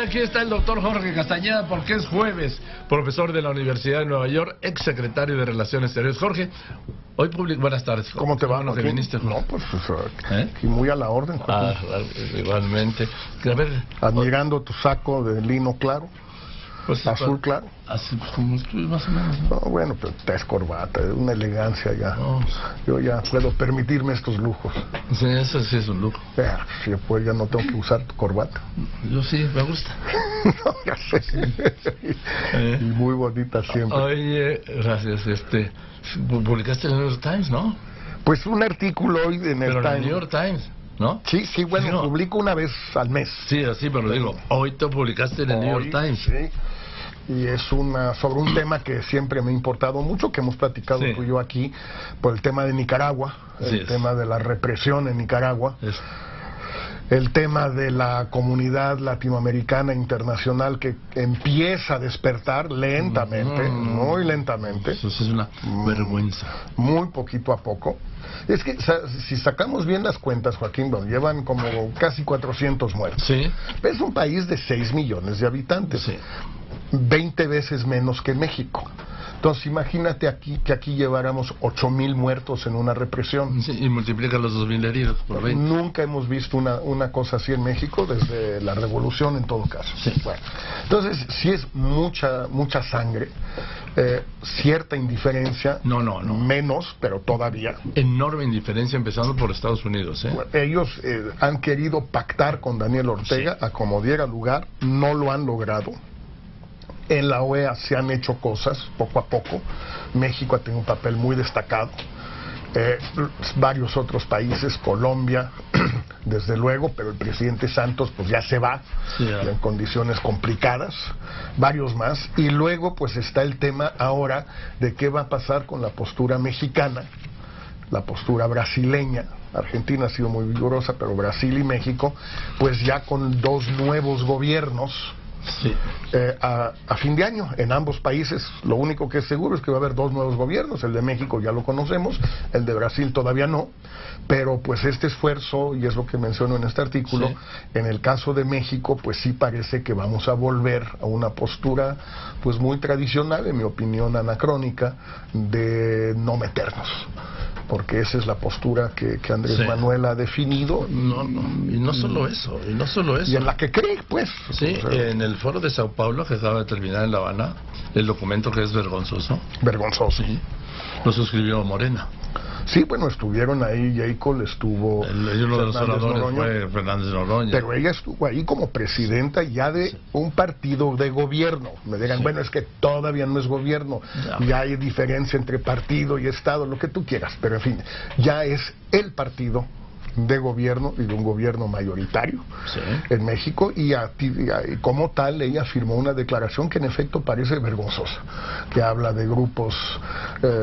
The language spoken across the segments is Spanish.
Aquí está el doctor Jorge Castañeda porque es jueves, profesor de la Universidad de Nueva York, exsecretario de Relaciones Exteriores. Jorge, hoy buenas tardes. ¿Cómo te va? Bueno que viniste, Jorge. No, pues aquí muy a la orden, Joaquín. Igualmente. A ver, admirando tu saco de lino claro, pues, azul claro. Así como tú, más o menos, ¿no? No, bueno, pero traes corbata, es una elegancia ya. No. Yo ya puedo permitirme estos lujos. Sí, eso sí es un lujo. Si después ya no tengo que usar tu corbata. Yo sí, me gusta. No, ya sé. Y muy bonita siempre. Oye, gracias. Publicaste en el New York Times, ¿no? Pues un artículo hoy en el Pero en Times. el New York Times, ¿no? Sí, bueno, No. publico una vez al mes. Sí, así, pero digo, hoy te publicaste en el New York Times. Sí. Y es sobre un tema que siempre me ha importado mucho, que hemos platicado Sí. tú y yo aquí, por el tema de Nicaragua, el tema de la represión en Nicaragua, el tema de la comunidad latinoamericana internacional que empieza a despertar lentamente, muy lentamente. Eso es una vergüenza. Muy poquito a poco. Es que si sacamos bien las cuentas, Joaquín, bueno, llevan como casi 400 muertos. Sí. Es un país de 6 millones de habitantes. Sí. 20 veces menos que México. Entonces imagínate que aquí lleváramos 8,000 muertos en una represión. Sí, y multiplica los 2,000 heridos por 20. Nunca hemos visto una cosa así en México desde la revolución, en todo caso. Sí. Bueno, entonces sí es mucha sangre, cierta indiferencia, No. menos, pero todavía. Enorme indiferencia, empezando por Estados Unidos, ¿eh? Bueno, ellos han querido pactar con Daniel Ortega a como diera lugar, no lo han logrado. En la OEA se han hecho cosas poco a poco. México ha tenido un papel muy destacado. Varios otros países, Colombia, desde luego, pero el presidente Santos pues ya se va, en condiciones complicadas, varios más. Y luego pues está el tema ahora de qué va a pasar con la postura mexicana, la postura brasileña. Argentina ha sido muy vigorosa, pero Brasil y México, pues ya con dos nuevos gobiernos. Sí. A fin de año, en ambos países, lo único que es seguro es que va a haber dos nuevos gobiernos. El de México ya lo conocemos, el de Brasil todavía no, pero pues este esfuerzo, y es lo que menciono en este artículo, sí. En el caso de México, pues sí parece que vamos a volver a una postura pues muy tradicional, en mi opinión anacrónica, de no meternos. Porque esa es la postura que Andrés Manuel ha definido. Y no solo eso. Y en la que cree, pues. Sí, o sea, en el foro de Sao Paulo, que acaba de terminar en La Habana, el documento que es vergonzoso. Vergonzoso. Sí, lo suscribió Morena. Sí, bueno, estuvieron ahí, Jacob, estuvo uno de los oradores Noroña, fue Fernández Noroña. pero ella estuvo ahí como presidenta ya de un partido de gobierno. Me digan, bueno, es que todavía no es gobierno, ya hay diferencia entre partido y Estado, lo que tú quieras, pero en fin, ya es el partido de gobierno y de un gobierno mayoritario en México y como tal ella firmó una declaración que en efecto parece vergonzosa, que habla de grupos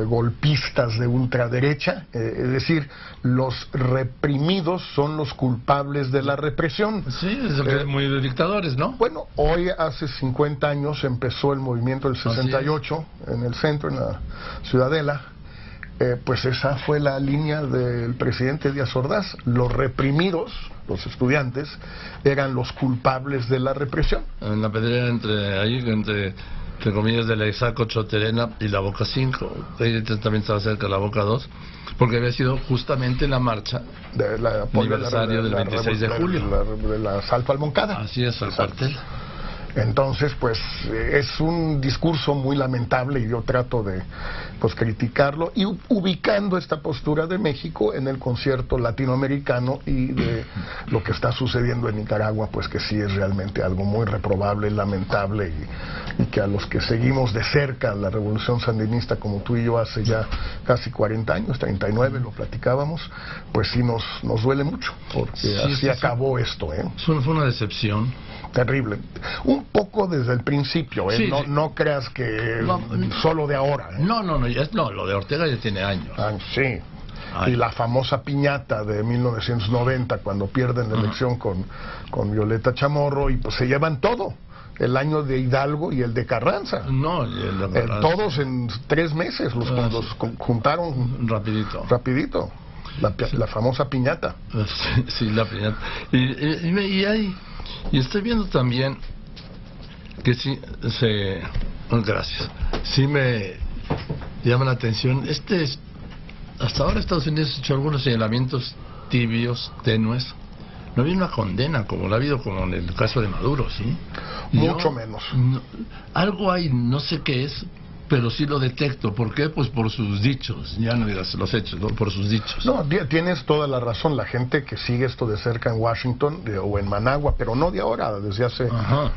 golpistas de ultraderecha, es decir, los reprimidos son los culpables de la represión. Sí, es muy de dictadores, ¿no? Bueno, hoy hace 50 años empezó el movimiento del 68 en el centro, en la Ciudadela. Pues esa fue la línea del presidente Díaz Ordaz. Los reprimidos, los estudiantes, eran los culpables de la represión. En la pedrera entre comillas, de la Isaco Choterena y la Boca 5, también estaba cerca de la Boca 2, porque había sido justamente la marcha aniversario del 26 de julio. Del asalto al Moncada. Así es, al cuartel. Entonces, pues, es un discurso muy lamentable y yo trato de, pues, criticarlo y ubicando esta postura de México en el concierto latinoamericano y de lo que está sucediendo en Nicaragua, pues que sí es realmente algo muy reprobable, lamentable y que a los que seguimos de cerca la revolución sandinista como tú y yo hace ya casi 40 años, 39, lo platicábamos, pues sí nos duele mucho, porque así acabó esto, ¿eh? Fue una decepción. Terrible. Un poco desde el principio, ¿eh? Sí, no creas que solo de ahora, ¿eh? No, lo de Ortega ya tiene años. Sí. Y la famosa piñata de 1990, cuando pierden la elección con Violeta Chamorro, y pues se llevan todo. El año de Hidalgo y el de Carranza. No, todos en 3 meses los juntaron rapidito. La famosa piñata. Sí, la piñata. Y estoy viendo también que sí gracias, sí me llama la atención. Hasta ahora Estados Unidos ha hecho algunos señalamientos tibios, tenues. No había una condena como la ha habido como en el caso de Maduro, ¿sí? Mucho menos. Algo hay, no sé qué es, pero sí lo detecto. ¿Por qué? Pues por sus dichos, ya no digas los hechos, ¿no? Por sus dichos. No, tienes toda la razón. La gente que sigue esto de cerca en Washington o en Managua, pero no de ahora, desde hace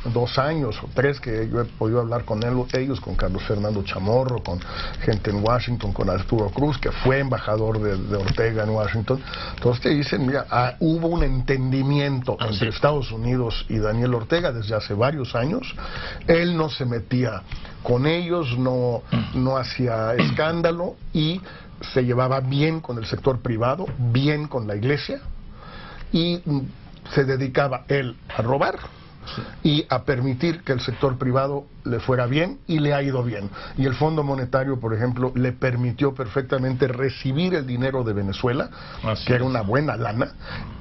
2 años o 3 que yo he podido hablar con ellos, con Carlos Fernando Chamorro, con gente en Washington, con Arturo Cruz, que fue embajador de Ortega en Washington. Entonces te dicen, mira, hubo un entendimiento entre Estados Unidos y Daniel Ortega desde hace varios años. Él no se metía con ellos, no hacía escándalo y se llevaba bien con el sector privado, bien con la iglesia, y se dedicaba él a robar y a permitir que el sector privado le fuera bien, y le ha ido bien. Y el Fondo Monetario, por ejemplo, le permitió perfectamente recibir el dinero de Venezuela, que era una buena lana,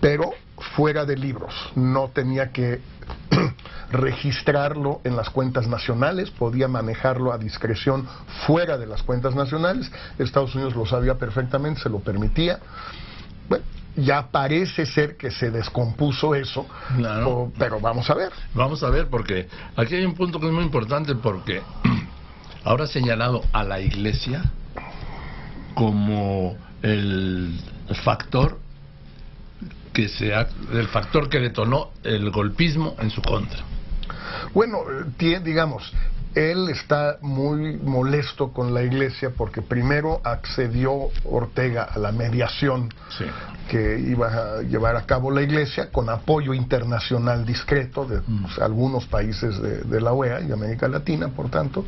pero fuera de libros, no tenía que registrarlo en las cuentas nacionales, podía manejarlo a discreción fuera de las cuentas nacionales. Estados Unidos lo sabía perfectamente, se lo permitía. Bueno, ya parece ser que se descompuso eso, claro. Pero vamos a ver. Vamos a ver, porque aquí hay un punto que es muy importante, porque ahora ha señalado a la iglesia como el factor el factor que detonó el golpismo en su contra. Bueno, digamos, él está muy molesto con la iglesia porque primero accedió Ortega a la mediación que iba a llevar a cabo la iglesia con apoyo internacional discreto de algunos países de la OEA y América Latina, por tanto,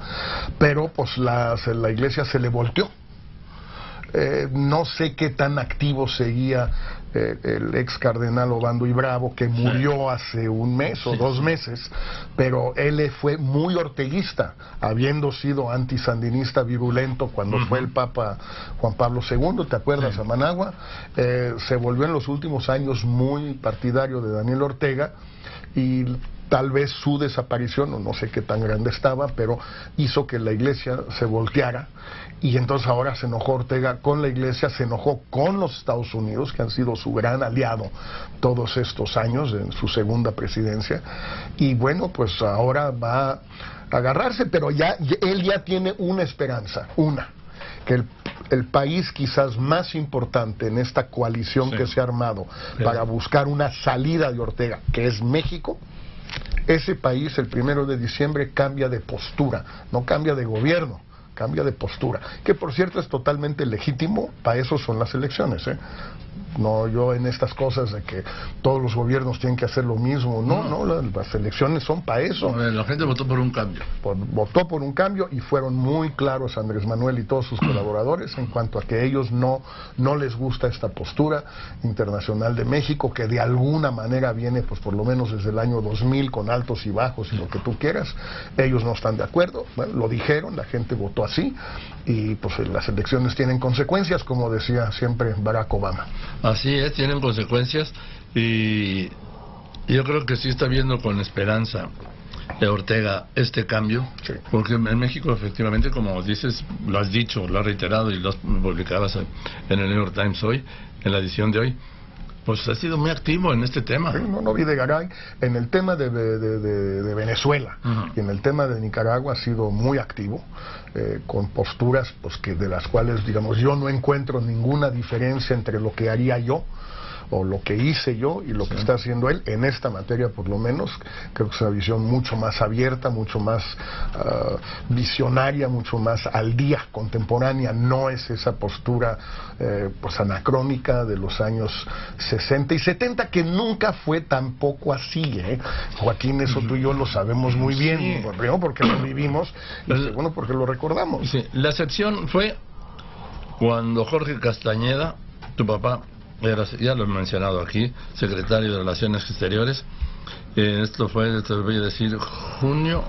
pero pues la iglesia se le volteó. No sé qué tan activo seguía el ex cardenal Obando y Bravo, que murió hace un mes o 2 meses, pero él fue muy orteguista, habiendo sido antisandinista virulento cuando fue el Papa Juan Pablo II, ¿te acuerdas? A Managua. Se volvió en los últimos años muy partidario de Daniel Ortega, y tal vez su desaparición, o no sé qué tan grande estaba, pero hizo que la iglesia se volteara, y entonces ahora se enojó Ortega con la iglesia, se enojó con los Estados Unidos, que han sido su gran aliado todos estos años en su segunda presidencia, y bueno, pues ahora va a agarrarse, pero él ya tiene una esperanza, que el país quizás más importante en esta coalición que se ha armado para buscar una salida de Ortega, que es México. Ese país el 1 de diciembre cambia de postura, no cambia de gobierno, cambia de postura, que por cierto es totalmente legítimo, para eso son las elecciones, No, yo en estas cosas de que todos los gobiernos tienen que hacer lo mismo, no, las elecciones son para eso. La gente votó por un cambio. Votó por un cambio, y fueron muy claros Andrés Manuel y todos sus colaboradores en cuanto a que ellos no les gusta esta postura internacional de México, que de alguna manera viene pues por lo menos desde el año 2000 con altos y bajos y lo que tú quieras. Ellos no están de acuerdo, bueno, lo dijeron, la gente votó así, y pues las elecciones tienen consecuencias, como decía siempre Barack Obama. Así es, tienen consecuencias, y yo creo que sí está viendo con esperanza Ortega este cambio, porque en México efectivamente, como dices, lo has dicho, lo has reiterado y lo has publicado en el New York Times hoy, en la edición de hoy, pues ha sido muy activo en este tema. No Videgaray, en el tema de Venezuela y en el tema de Nicaragua ha sido muy activo, con posturas pues de las cuales, digamos, yo no encuentro ninguna diferencia entre lo que haría yo o lo que hice yo y lo que está haciendo él en esta materia. Por lo menos creo que es una visión mucho más abierta, mucho más visionaria, mucho más al día, contemporánea. No es esa postura pues anacrónica de los años 60 y 70, que nunca fue tampoco así, Joaquín, eso tú y yo lo sabemos muy bien, primero porque lo vivimos y segundo porque lo recordamos. La excepción fue cuando Jorge Castañeda, tu papá, ya lo he mencionado aquí, secretario de Relaciones Exteriores, esto fue, te voy a decir, junio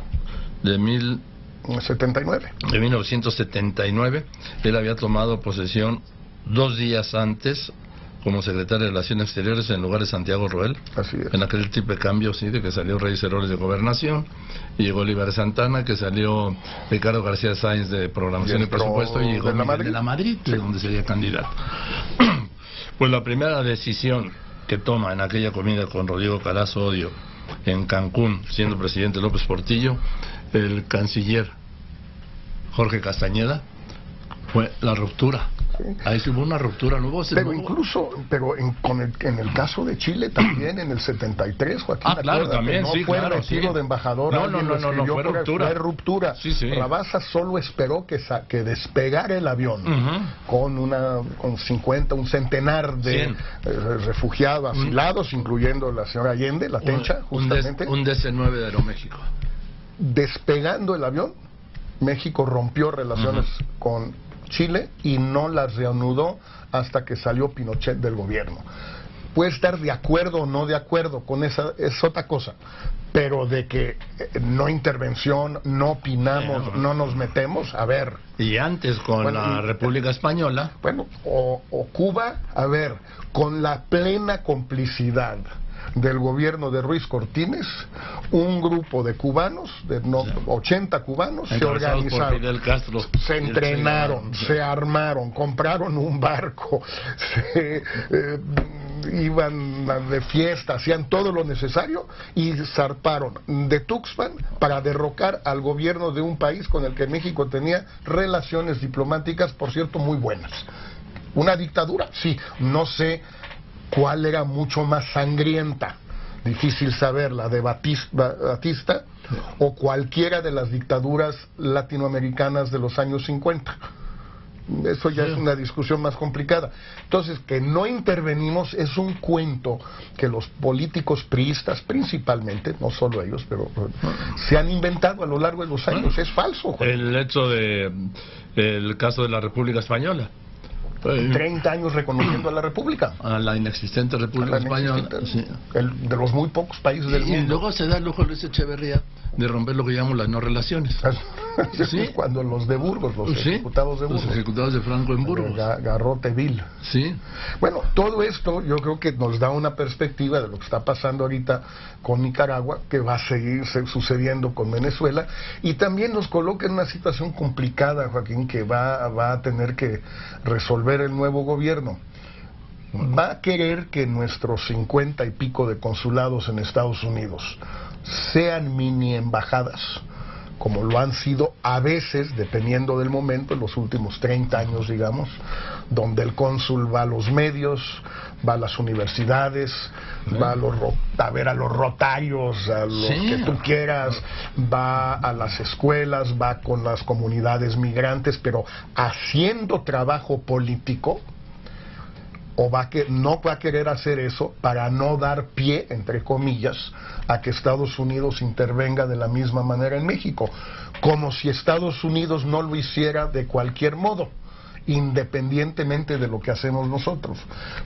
de 1979. Él había tomado posesión 2 días antes, como secretario de Relaciones Exteriores en lugar de Santiago Roel. Así es. En aquel tipo de cambio, sí, de que salió Reyes Heroles de Gobernación, y llegó Oliver Santana, que salió Ricardo García Sáenz de Programación y Presupuesto, y llegó Miguel de la Madrid, de donde sería candidato. Pues la primera decisión que toma en aquella comida con Rodrigo Carazo Odio en Cancún, siendo presidente López Portillo, el canciller Jorge Castañeda, fue la ruptura. Sí. Ahí hubo una ruptura, no hubo pero incluso, en el caso de Chile también en el 73, Joaquín, claro, también, no sí, fue claro, retiro sí. de embajador, no fue ruptura. Fue ruptura. Sí, sí. Rabasa solo esperó que despegara el avión con 50, un centenar de refugiados asilados, incluyendo la señora Allende, la Tencha, justamente. Un DC-9 de Aeroméxico. Despegando el avión, México rompió relaciones con Chile y no las reanudó hasta que salió Pinochet del gobierno. Puede estar de acuerdo o no de acuerdo con esa, es otra cosa, pero de que no intervención, no opinamos, no nos metemos, a ver. Y antes con la República Española. Bueno, o Cuba, a ver, con la plena complicidad del gobierno de Ruiz Cortines, un grupo de cubanos, 80 cubanos, se organizaron, se entrenaron, se armaron, compraron un barco, iban de fiesta, hacían todo lo necesario y zarparon de Tuxpan para derrocar al gobierno de un país con el que México tenía relaciones diplomáticas, por cierto, muy buenas. Una dictadura, sí, no sé cuál era mucho más sangrienta, difícil saber, la de Batista o cualquiera de las dictaduras latinoamericanas de los años 50. Eso ya es una discusión más complicada. Entonces, que no intervenimos es un cuento que los políticos priistas principalmente, no solo ellos, pero se han inventado a lo largo de los años. Es falso, Juan. El hecho de el caso de la República Española. 30 años reconociendo a la República. A la inexistente República Española. Sí. De los muy pocos países del mundo. Y luego se da el lujo Luis Echeverría de romper lo que llamamos las no relaciones. ¿Sí? Cuando los de Burgos, los ejecutados de Burgos. Los ejecutados de Franco en Burgos. Garrote vil. Sí. Bueno, todo esto yo creo que nos da una perspectiva de lo que está pasando ahorita con Nicaragua, que va a seguir sucediendo con Venezuela, y también nos coloca en una situación complicada, Joaquín, que va a tener que resolver el nuevo gobierno. Va a querer que nuestros 50 y pico de consulados en Estados Unidos sean mini embajadas, como lo han sido a veces, dependiendo del momento, en los últimos 30 años, digamos, donde el cónsul va a los medios, va a las universidades, va a ver a los rotarios, a los que tú quieras, va a las escuelas, va con las comunidades migrantes, pero haciendo trabajo político, o no va a querer hacer eso para no dar pie, entre comillas, a que Estados Unidos intervenga de la misma manera en México, como si Estados Unidos no lo hiciera de cualquier modo, independientemente de lo que hacemos nosotros.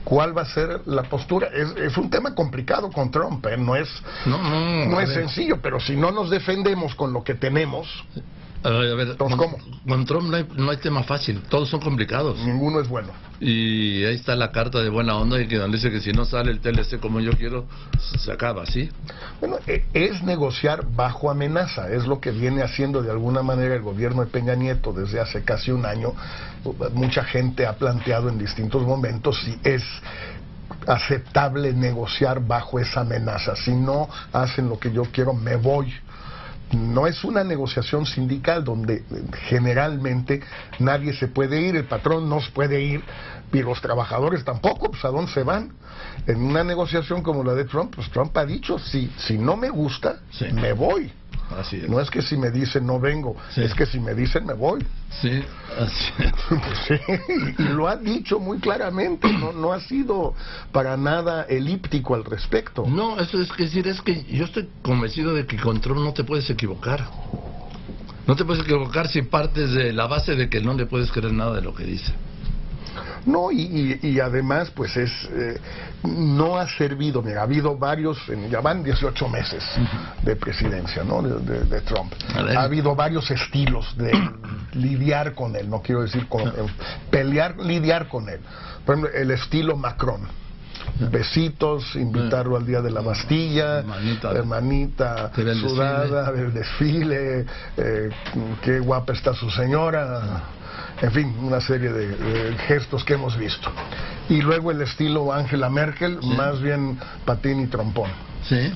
¿Cuál va a ser la postura? Es un tema complicado con Trump, no es sencillo, pero si no nos defendemos con lo que tenemos... A ver, con Trump no hay tema fácil, todos son complicados. Ninguno es bueno. Y ahí está la carta de buena onda, y que donde dice que si no sale el TLC como yo quiero, se acaba, ¿sí? Bueno, es negociar bajo amenaza, es lo que viene haciendo de alguna manera el gobierno de Peña Nieto desde hace casi un año. Mucha gente ha planteado en distintos momentos si es aceptable negociar bajo esa amenaza. Si no hacen lo que yo quiero, me voy. No es una negociación sindical donde generalmente nadie se puede ir, el patrón no se puede ir y los trabajadores tampoco, pues ¿a dónde se van? En una negociación como la de Trump, pues Trump ha dicho, si no me gusta, me voy. Así es. No es que si me dicen no vengo, es que si me dicen me voy. Sí, así es. Pues sí, y lo ha dicho muy claramente, no ha sido para nada elíptico al respecto. No, eso es que yo estoy convencido de que con Trump no te puedes equivocar. No te puedes equivocar si partes de la base de que no le puedes creer nada de lo que dice. No, y además, pues no ha servido. Mira, ha habido varios, ya van 18 meses de presidencia, ¿no? De Trump. Ha habido varios estilos de lidiar con él, no quiero decir lidiar con él. Por ejemplo, el estilo Macron. Besitos, invitarlo al día de la Bastilla, hermanita sudada, del desfile, qué guapa está su señora, en fin, una serie de gestos que hemos visto. Y luego el estilo Angela Merkel, más bien patín y trompón. Sí.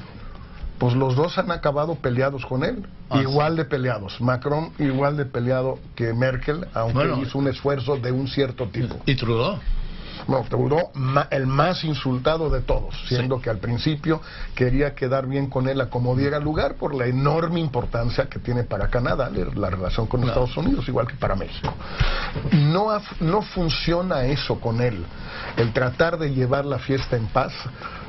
Pues los dos han acabado peleados con él, igual de peleados. Macron igual de peleado que Merkel, aunque hizo un esfuerzo de un cierto tipo. ¿Y Trudeau? Bueno, Trudeau, el más insultado de todos, siendo que al principio quería quedar bien con él a como diera lugar por la enorme importancia que tiene para Canadá la relación con Estados Unidos, igual que para México. No funciona eso con él. El tratar de llevar la fiesta en paz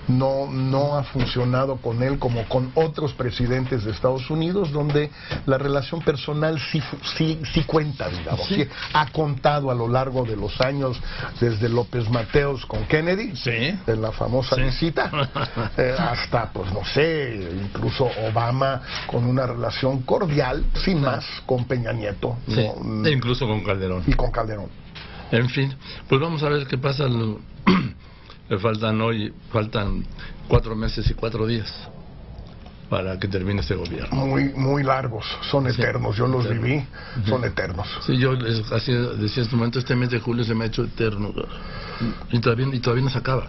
no ha funcionado con él como con otros presidentes de Estados Unidos, donde la relación personal sí cuenta, digamos. Sí ha contado a lo largo de los años, desde López Mateos con Kennedy, en la famosa visita, hasta, pues no sé, incluso Obama con una relación cordial, sin más, con Peña Nieto. E incluso con Calderón. Y con Calderón. En fin, pues vamos a ver qué pasa. Faltan 4 meses y 4 días para que termine este gobierno. Muy largos, son eternos, yo los viví, son eternos. Sí, yo así decía en este momento, este mes de julio se me ha hecho eterno. Y todavía no se acaba.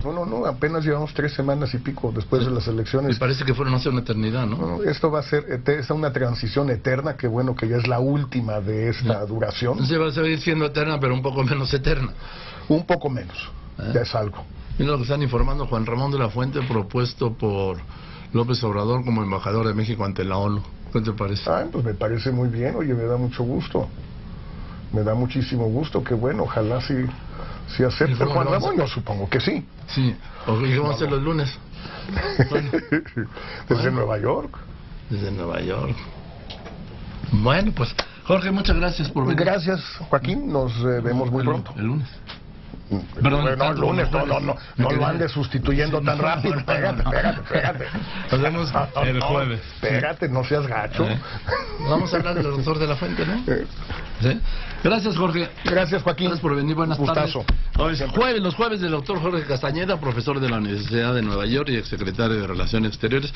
No, apenas llevamos 3 semanas y pico después de las elecciones. Y parece que fueron hace una eternidad, ¿no? Esto va a ser una transición eterna, que bueno que ya es la última de esta duración. Se va a seguir siendo eterna, pero un poco menos eterna. Un poco menos, ya es algo. Mira lo que están informando: Juan Ramón de la Fuente, propuesto por López Obrador como embajador de México ante la ONU. ¿Qué te parece? Pues me parece muy bien, oye, me da mucho gusto. Me da muchísimo gusto, que bueno, ojalá si acepte Juan Ramón, yo supongo que sí. Sí, ¿y qué vamos a hacer los lunes? Desde Nueva York. Desde Nueva York. Bueno, pues, Jorge, muchas gracias por venir. Gracias, Joaquín, nos vemos muy pronto. El lunes. Perdón, el lunes, no lo andes sustituyendo tan rápido. Espérate. Nos vemos el jueves. Espérate, no seas gacho. Vamos a hablar del doctor de la Fuente, ¿no? ¿Sí? Gracias, Jorge. Gracias, Joaquín. Gracias por venir. Buenas tardes. Los jueves del doctor Jorge Castañeda, profesor de la Universidad de Nueva York y exsecretario de Relaciones Exteriores.